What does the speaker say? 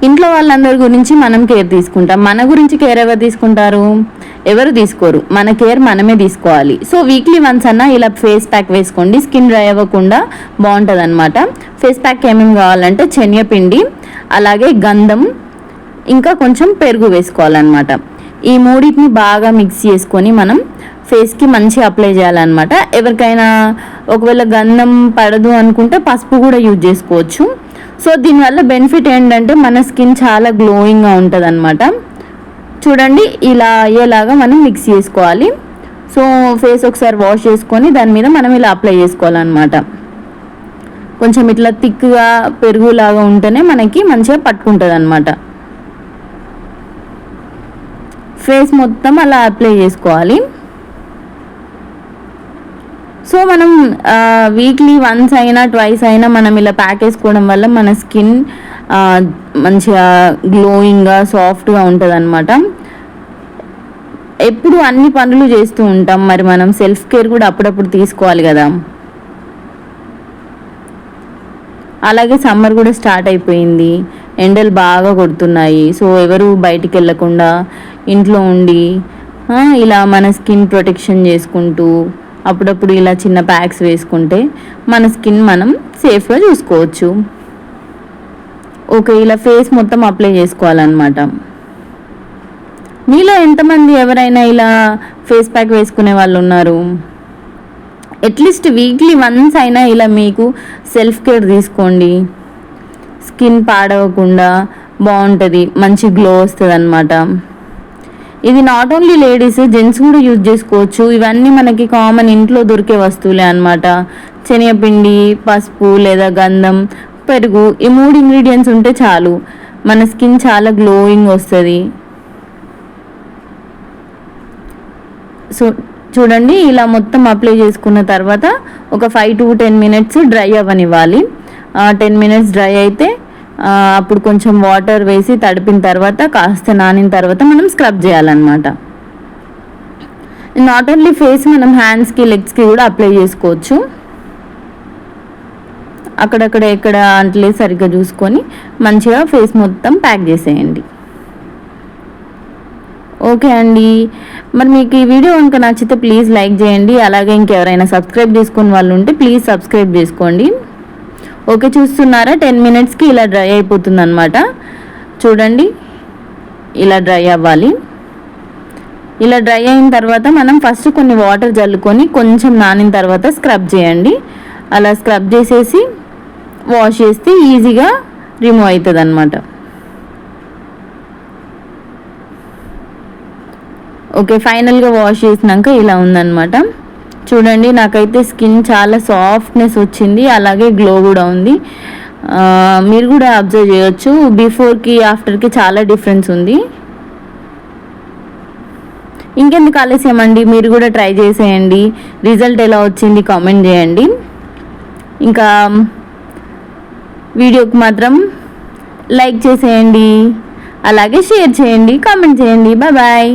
ఇంట్లో వాళ్ళందరి గురించి మనం కేర్ తీసుకుంటాం, మన గురించి కేర్ ఎవరు తీసుకుంటారు? ఎవరు తీసుకోరు. మన కేర్ మనమే తీసుకోవాలి. సో వీక్లీ వన్స్ అన్నా ఇలా ఫేస్ ప్యాక్ వేసుకోండి, స్కిన్ డ్రై అవ్వకుండా బాగుంటుంది అనమాట. ఫేస్ ప్యాక్ ఏమేమి కావాలంటే శనగపిండి, అలాగే గంధం, ఇంకా కొంచెం పెరుగు వేసుకోవాలన్నమాట. ఈ మూడింటిని బాగా మిక్స్ చేసుకొని మనం ఫేస్కి మంచిగా అప్లై చేయాలన్నమాట. ఎవరికైనా ఒకవేళ గంధం పడదు అనుకుంటే పసుపు కూడా యూజ్ చేసుకోవచ్చు. సో దీనివల్ల బెనిఫిట్ ఏంటంటే మన స్కిన్ చాలా గ్లోయింగ్గా ఉంటుంది అనమాట. చూడండి, ఇలా అయ్యేలాగా మనం మిక్స్ చేసుకోవాలి. సో ఫేస్ ఒకసారి వాష్ చేసుకొని దాని మీద మనం ఇలా అప్లై చేసుకోవాలన్నమాట. కొంచెం ఇట్లా థిక్గా పెరుగులాగా ఉంటేనే మనకి మంచిగా పట్టుకుంటుంది అనమాట. ఫేస్ మొత్తం అలా అప్లై చేసుకోవాలి. సో మనం వీక్లీ వన్స్ అయినా ట్వైస్ అయినా మనం ఇలా ప్యాక్ వేసుకోవడం వల్ల మన స్కిన్ మంచిగా గ్లోయింగ్గా సాఫ్ట్గా ఉంటుంది అనమాట. ఎప్పుడు అన్ని పనులు చేస్తూ ఉంటాం, మరి మనం సెల్ఫ్ కేర్ కూడా అప్పుడప్పుడు తీసుకోవాలి కదా. అలాగే సమ్మర్ కూడా స్టార్ట్ అయిపోయింది, ఎండలు బాగా కొడుతున్నాయి. సో ఎవరు బయటికి వెళ్ళకుండా ఇంట్లో ఉండి ఇలా మన స్కిన్ ప్రొటెక్షన్ చేసుకుంటూ అప్పుడప్పుడు ఇలా చిన్న ప్యాక్స్ వేసుకుంటే మన స్కిన్ మనం సేఫ్గా చూసుకోవచ్చు. ఓకే, ఇలా ఫేస్ మొత్తం అప్లై చేసుకోవాలన్నమాట. మీలో ఎంతమంది ఎవరైనా ఇలా ఫేస్ ప్యాక్ వేసుకునే వాళ్ళు ఉన్నారు? అట్లీస్ట్ వీక్లీ వన్స్ అయినా ఇలా మీకు సెల్ఫ్ కేర్ తీసుకోండి. స్కిన్ పాడవకుండా బాగుంటుంది, మంచి గ్లో వస్తుంది అన్నమాట. ఇది నాట్ ఓన్లీ లేడీస్, జెంట్స్ కూడా యూజ్ చేసుకోవచ్చు. ఇవన్నీ మనకి కామన్ ఇంట్లో దొరికే వస్తువులే అన్నమాట. శనగపిండి, పసుపు లేదా గంధం, పెరుగు, ఈ 3 ఇంగ్రీడియంట్స్ ఉంటే చాలు, మన స్కిన్ చాలా గ్లోయింగ్ వస్తుంది. సో చూడండి, ఇలా మొత్తం అప్లై చేసుకున్న తర్వాత ఒక 5 to 10 minutes డ్రై అవ్వనివ్వాలి. 10 minutes డ్రై అయితే అప్పుడు కొంచెం వాటర్ వేసి తడిపిన తర్వాత కాస్త నానిన తర్వాత మనం స్క్రబ్ చేయాలన్నమాట. నాట్ ఓన్లీ ఫేస్, మనం హ్యాండ్స్కి లెగ్స్కి కూడా అప్లై చేసుకోవచ్చు. అక్కడక్కడ ఎక్కడ అంటలే సరిగ్గా చూసుకొని మంచిగా ఫేస్ మొత్తం ప్యాక్ చేసేయండి. ఓకే అండి, మరి మీకు ఈ వీడియో కనుక నచ్చితే ప్లీజ్ లైక్ చేయండి. అలాగే ఇంకెవరైనా సబ్స్క్రైబ్ చేసుకుని వాళ్ళు ఉంటే ప్లీజ్ సబ్స్క్రైబ్ చేసుకోండి. ఓకే, చూస్తున్నారా 10 minutesకి ఇలా డ్రై అయిపోతుంది అనమాట. చూడండి, ఇలా డ్రై అవ్వాలి. ఇలా డ్రై అయిన తర్వాత మనం ఫస్ట్ కొన్ని వాటర్ జల్లుకొని కొంచెం నానిన తర్వాత స్క్రబ్ చేయండి. అలా స్క్రబ్ చేసేసి వాష్ చేస్తే ఈజీగా రిమూవ్ అవుతుంది అనమాట. ఓకే, ఫైనల్గా వాష్ చేసినాక ఇలా ఉందన్నమాట. చూడండి, నాకైతే స్కిన్ చాలా సాఫ్ట్నెస్ వచ్చింది, అలాగే గ్లో కూడా ఉంది. మీరు కూడా అబ్జర్వ్ చేయొచ్చు, బిఫోర్కి ఆఫ్టర్కి చాలా డిఫరెన్స్ ఉంది. ఇంకెందుకు ఆలస్యం అండి, మీరు కూడా ట్రై చేసేయండి. రిజల్ట్ ఎలా వచ్చింది కామెంట్ చేయండి. ఇంకా వీడియోకి మాత్రం లైక్ చేసేయండి, అలాగే షేర్ చేయండి, కామెంట్ చేయండి. Bye bye.